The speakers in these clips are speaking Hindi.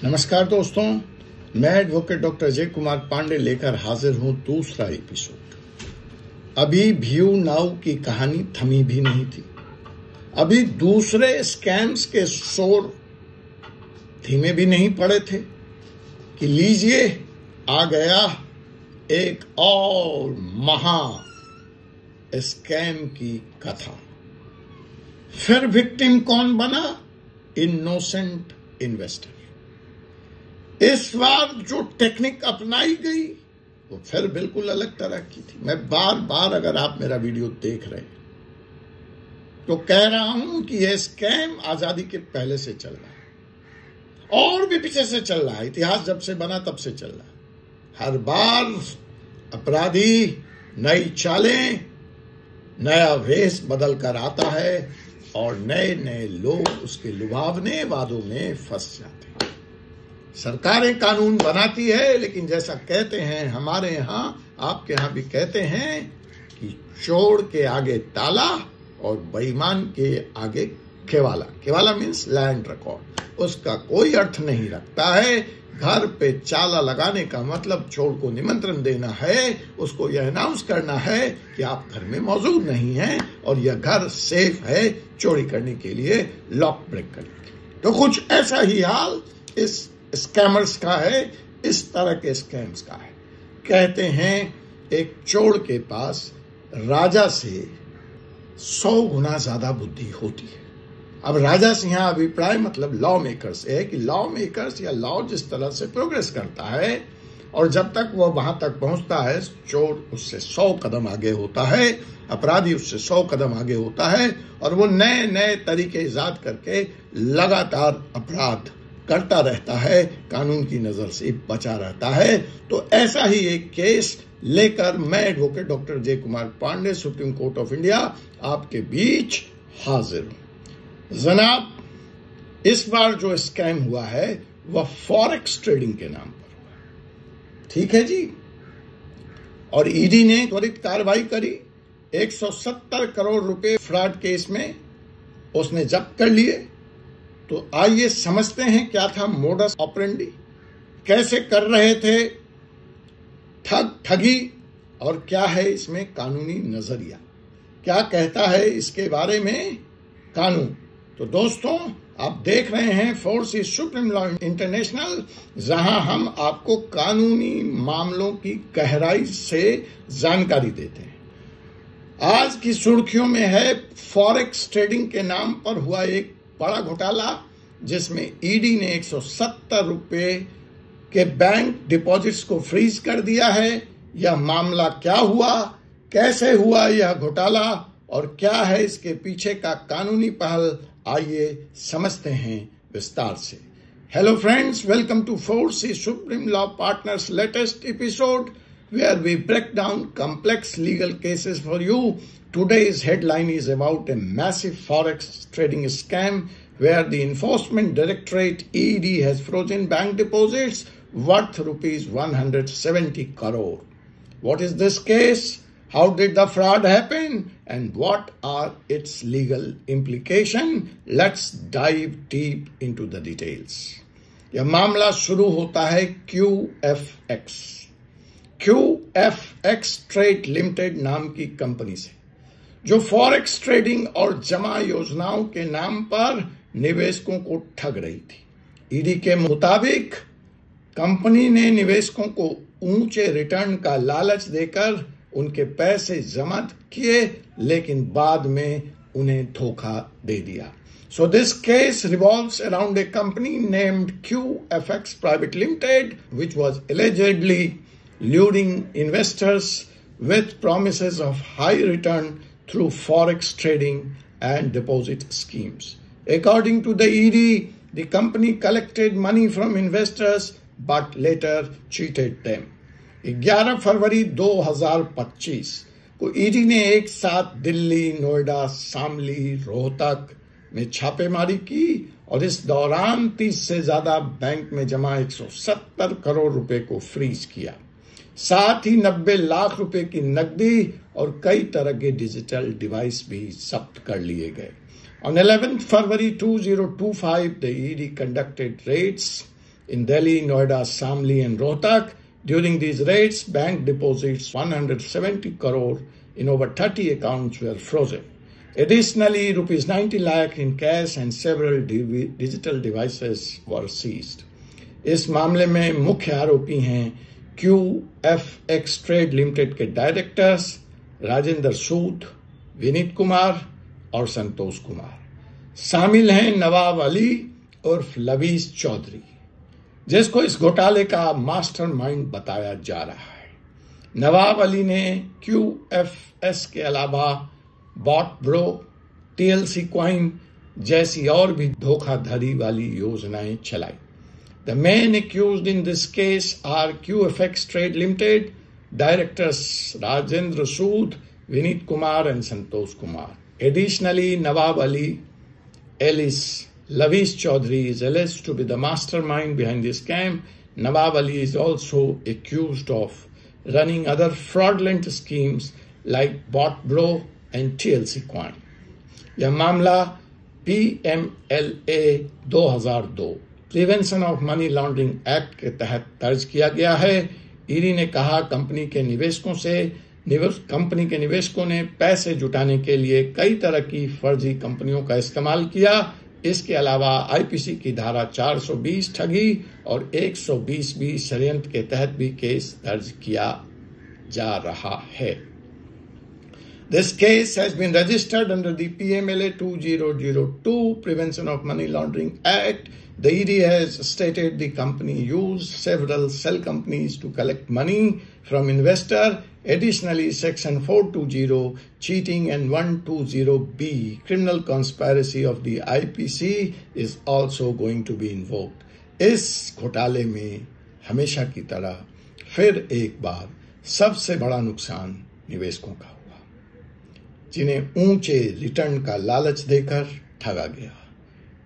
नमस्कार दोस्तों, मैं एडवोकेट डॉक्टर अजय कुमार पांडे लेकर हाजिर हूं दूसरा एपिसोड। अभी व्यू नाउ की कहानी थमी भी नहीं थी। अभी दूसरे स्कैम्स के शोर धीमे भी नहीं पड़े थे कि लीजिए आ गया एक और महा स्कैम की कथा। फिर विक्टिम कौन बना? Innocent investor. इस बार जो टेक्निक अपनाई गई वो फिर बिल्कुल अलग तरह की थी। मैं बार बार अगर आप मेरा वीडियो देख रहे हैं तो कह रहा हूं कि यह स्कैम आजादी के पहले से चल रहा है और भी पीछे से चल रहा है। इतिहास जब से बना तब से चल रहा है। हर बार अपराधी नई चालें, नया वेश बदल कर आता है और नए नए लोग उसके लुभावने वादों में फंस जाते हैं। सरकारें कानून बनाती है, लेकिन जैसा कहते हैं हमारे यहां, आपके यहां भी कहते हैं कि चोर के आगे ताला और बेईमान के आगे केवाला। केवाला मीन्स लैंड रिकॉर्ड। उसका कोई अर्थ नहीं रखता है। घर पे ताला लगाने का मतलब चोर को निमंत्रण देना है, उसको यह अनाउंस करना है कि आप घर में मौजूद नहीं हैं और यह घर सेफ है चोरी करने के लिए, लॉक ब्रेक करने के लिए। तो कुछ ऐसा ही हाल इस स्कैमर्स का है, इस तरह के स्कैम्स का है। कहते हैं एक चोर के पास राजा से 100 गुना ज्यादा बुद्धि होती है। अब राजा से यहां अभिप्राय मतलब लॉ मेकर्स है कि लॉ मेकर्स या लॉ जिस तरह से प्रोग्रेस करता है और जब तक वह वहां तक पहुंचता है, चोर उससे 100 कदम आगे होता है, अपराधी उससे 100 कदम आगे होता है और वो नए नए तरीके ईजाद करके लगातार अपराध करता रहता है, कानून की नजर से बचा रहता है। तो ऐसा ही एक केस लेकर मैं advocate doctor Ajay Kumar Pandey, Supreme Court of India, आपके बीच हाजिर हूं। जनाब, इस बार जो स्कैम हुआ है वह फॉरेक्स ट्रेडिंग के नाम पर हुआ। ठीक है जी। और ईडी ने त्वरित कार्रवाई करी। 170 करोड़ रुपए फ्रॉड केस में उसने जब्त कर लिए। तो आइए समझते हैं क्या था मोडस ऑपरेंडी, कैसे कर रहे थे ठगी और क्या है इसमें कानूनी नजरिया, क्या कहता है इसके बारे में कानून। तो दोस्तों, आप देख रहे हैं फोर्स सुप्रीम लॉ इंटरनेशनल, जहां हम आपको कानूनी मामलों की गहराई से जानकारी देते हैं। आज की सुर्खियों में है फॉरेक्स ट्रेडिंग के नाम पर हुआ एक बड़ा घोटाला, जिसमें ईडी ने 170 रुपए के बैंक डिपॉजिट्स को फ्रीज कर दिया है। यह मामला क्या हुआ, कैसे हुआ यह घोटाला और क्या है इसके पीछे का कानूनी पहल, आइए समझते हैं विस्तार से। Hello friends, welcome to force supreme law partners latest episode where we break down complex legal cases for you. Today's headline is about a massive forex trading scam where the Enforcement Directorate ED has frozen bank deposits worth rupees 170 crore. What is this case? How did the fraud happen? And what are its legal implications? Let's dive deep into the details. यह मामला शुरू होता है QFX ट्रेड लिमिटेड नाम की कंपनी से, जो फॉरेक्स ट्रेडिंग और जमा योजनाओं के नाम पर निवेशकों को ठग रही थी। ईडी के मुताबिक कंपनी ने निवेशकों को ऊंचे रिटर्न का लालच देकर उनके पैसे जमा किए, लेकिन बाद में उन्हें धोखा दे दिया। So this case revolves around a company named QFX Private Limited, which was allegedly luring investors with promises of high return through forex trading and deposit schemes. According to the ED, the company collected money from investors but later cheated them. 11 फरवरी 2025 को ईडी ने एक साथ दिल्ली, नोएडा, शामली, रोहतक में छापेमारी की और इस दौरान 30 से ज्यादा बैंक में जमा 170 करोड़ रुपए को फ्रीज किया। साथ ही 90 लाख रुपए की नकदी और कई तरह के डिजिटल डिवाइस भी जब्त कर लिए गए। On 11th February 2025, the ED conducted raids in Delhi, Noida, Samli and Rohtak. During these raids, bank deposits 170 crore in over 30 accounts were frozen. Additionally, rupees 90 lakh in cash and several digital devices were seized. इस मामले में मुख्य आरोपी हैं QFX ट्रेड लिमिटेड के डायरेक्टर्स राजेंद्र सूद, विनीत कुमार और संतोष कुमार। शामिल हैं नवाब अली उर्फ लवीज चौधरी, जिसको इस घोटाले का मास्टरमाइंड बताया जा रहा है। नवाब अली ने QFS के अलावा बॉट ब्रो, TLC कॉइन जैसी और भी धोखाधड़ी वाली योजनाएं चलाई। The men accused in this case are QFX Trade Limited, directors Rajendra Sood, Vineet Kumar and Santosh Kumar. Additionally, Nawab Ali alias Lavish Chaudhary is alleged to be the mastermind behind this scam. Nawab Ali is also accused of running other fraudulent schemes like Bot Bro and TLC Coin. यह मामला PMLA 2002 prevention of money laundering act के तहत दर्ज किया गया है। ईडी ने कहा कंपनी के निवेशकों ने पैसे जुटाने के लिए कई तरह की फर्जी कंपनियों का इस्तेमाल किया। इसके अलावा आईपीसी की धारा 420 ठगी और 120B षड्यंत्र के तहत भी केस दर्ज किया जा रहा है। This case has been registered under the PMLA 2002 Prevention of Money Laundering Act. The ED has stated the company used several shell companies to collect money from investor. Additionally, Section 420 cheating and 120B criminal conspiracy of the IPC is also going to be invoked. इस घोटाले में हमेशा की तरह फिर एक बार सबसे बड़ा नुकसान निवेशकों का हुआ, जिन्हें ऊंचे रिटर्न का लालच देकर ठगा गया।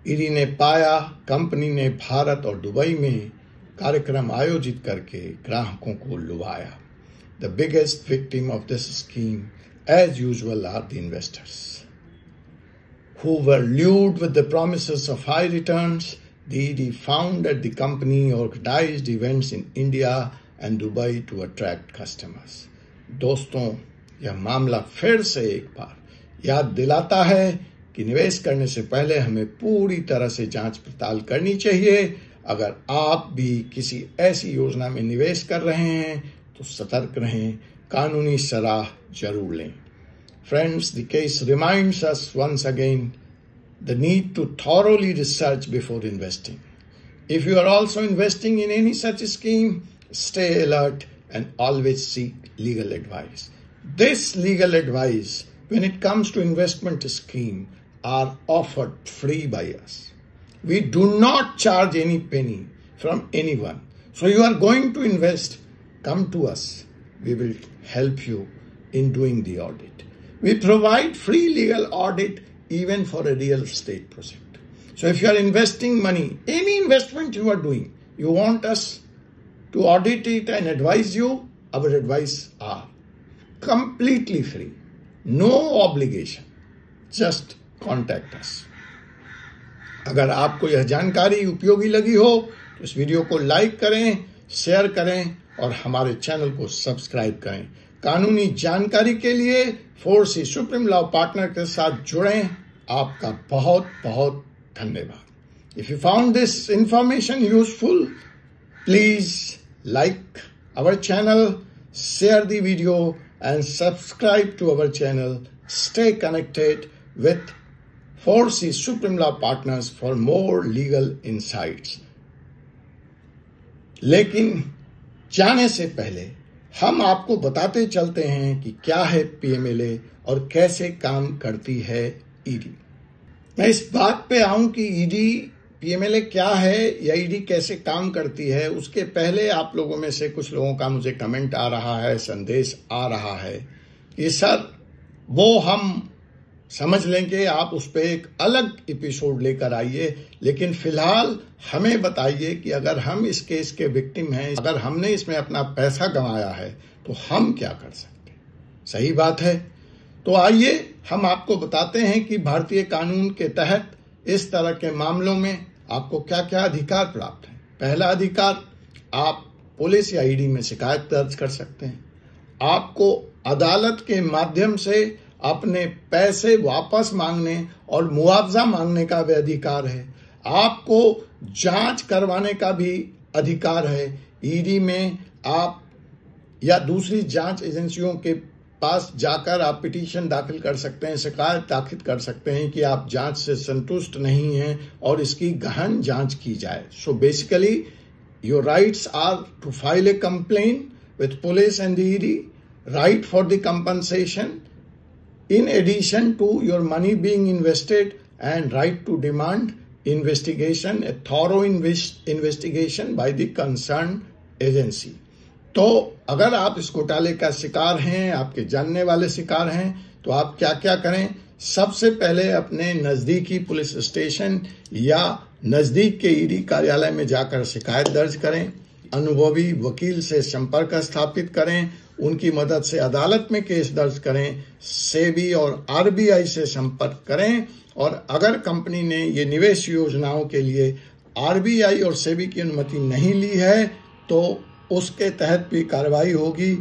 ईडी ने पाया कंपनी ने भारत और दुबई में कार्यक्रम आयोजित करके ग्राहकों को लुभाया। The biggest victim of this scheme as usual are the investors who were lured with the promises of high returns. The ED found that the company organized events in India and Dubai to attract customers. दोस्तों, यह मामला फिर से एक बार याद दिलाता है कि निवेश करने से पहले हमें पूरी तरह से जांच पड़ताल करनी चाहिए। अगर आप भी किसी ऐसी योजना में निवेश कर रहे हैं तो सतर्क रहें, कानूनी सलाह जरूर लें। Friends, the case reminds us once again the need to thoroughly research before investing. If you are also investing in any such scheme, stay alert and always seek legal advice. This legal advice, when it comes to investment scheme, are offered free by us. We do not charge any penny from anyone. So you are going to invest, come to us. We will help you in doing the audit. We provide free legal audit even for a real estate project. So if you are investing money, any investment you are doing, you want us to audit it and advise you, our advice are completely free, no obligation. Just contact us. अगर आपको यह जानकारी उपयोगी लगी हो तो इस वीडियो को लाइक करें, शेयर करें और हमारे चैनल को सब्सक्राइब करें। कानूनी जानकारी के लिए 4C सुप्रीम लॉ पार्टनर के साथ जुड़ें। आपका बहुत बहुत धन्यवाद। If you found this information useful, please like our channel, share the video and subscribe to our channel. Stay connected with 4C Supreme Law Partners for more legal insights. लेकिन जाने से पहले हम आपको बताते चलते हैं कि क्या है PMLA और कैसे काम करती है ईडी। मैं इस बात पे आऊं कि ईडी PMLA क्या है या ईडी कैसे काम करती है, उसके पहले आप लोगों में से कुछ लोगों का मुझे कमेंट आ रहा है, संदेश आ रहा है कि सर वो हम समझ लेंगे, आप उस पर एक अलग एपिसोड लेकर आइए, लेकिन फिलहाल हमें बताइए कि अगर हम इस केस के विक्टिम हैं, अगर हमने इसमें अपना पैसा गंवाया है तो हम क्या कर सकते हैं। सही बात है। तो आइए हम आपको बताते हैं कि भारतीय कानून के तहत इस तरह के मामलों में आपको क्या क्या अधिकार प्राप्त हैं। पहला अधिकार, आप पुलिस या ईडी में शिकायत दर्ज कर सकते हैं। आपको अदालत के माध्यम से अपने पैसे वापस मांगने और मुआवजा मांगने का भी अधिकार है। आपको जांच करवाने का भी अधिकार है। ईडी में आप या दूसरी जांच एजेंसियों के पास जाकर आप पिटीशन दाखिल कर सकते हैं, शिकायत दाखिल कर सकते हैं कि आप जांच से संतुष्ट नहीं हैं और इसकी गहन जांच की जाए। So basically your rights are to file a complaint with police and the ED, right for the compensation, in addition to your money being invested, and right to demand investigation, a thorough investigation by the concerned agency. तो अगर आप इस घोटाले का शिकार हैं, आपके जानने वाले शिकार हैं, तो आप क्या क्या करें? सबसे पहले अपने नजदीकी पुलिस स्टेशन या नजदीक के ईडी कार्यालय में जाकर शिकायत दर्ज करें। अनुभवी वकील से संपर्क स्थापित करें, उनकी मदद से अदालत में केस दर्ज करें। सेबी और आरबीआई से संपर्क करें, और अगर कंपनी ने ये निवेश योजनाओं के लिए आरबीआई और सेबी की अनुमति नहीं ली है तो उसके तहत भी कार्रवाई होगी।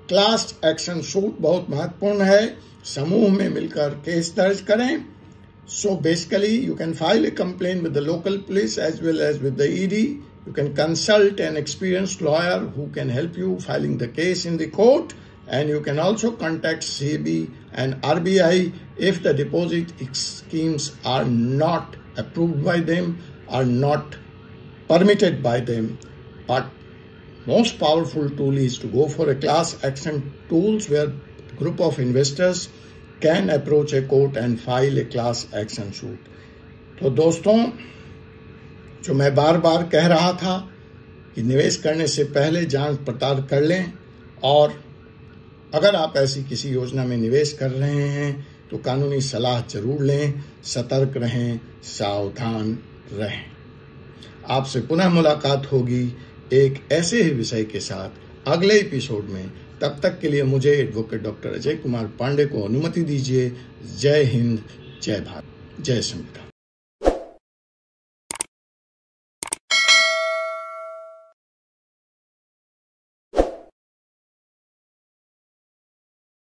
क्लास एक्शन सूट बहुत महत्वपूर्ण है। समूह में मिलकर केस दर्ज करें। So basically, you can file a complaint with the local police as well as with the ED. You can consult an experienced lawyer who can help you filing the case in the court, and you can also contact SEBI and RBI if the deposit schemes are not approved by them, are not permitted by them. But most powerful tool is to go for a class action tools where group of investors can approach a court and file a class action suit. तो दोस्तों, जो मैं बार बार कह रहा था कि निवेश करने से पहले जांच पड़ताल कर लें, और अगर आप ऐसी किसी योजना में निवेश कर रहे हैं तो कानूनी सलाह जरूर लें, सतर्क रहें, सावधान रहें। आपसे पुनः मुलाकात होगी एक ऐसे ही विषय के साथ अगले एपिसोड में। तब तक के लिए मुझे एडवोकेट डॉक्टर अजय कुमार पांडे को अनुमति दीजिए। जय हिंद, जय भारत, जय संविधान।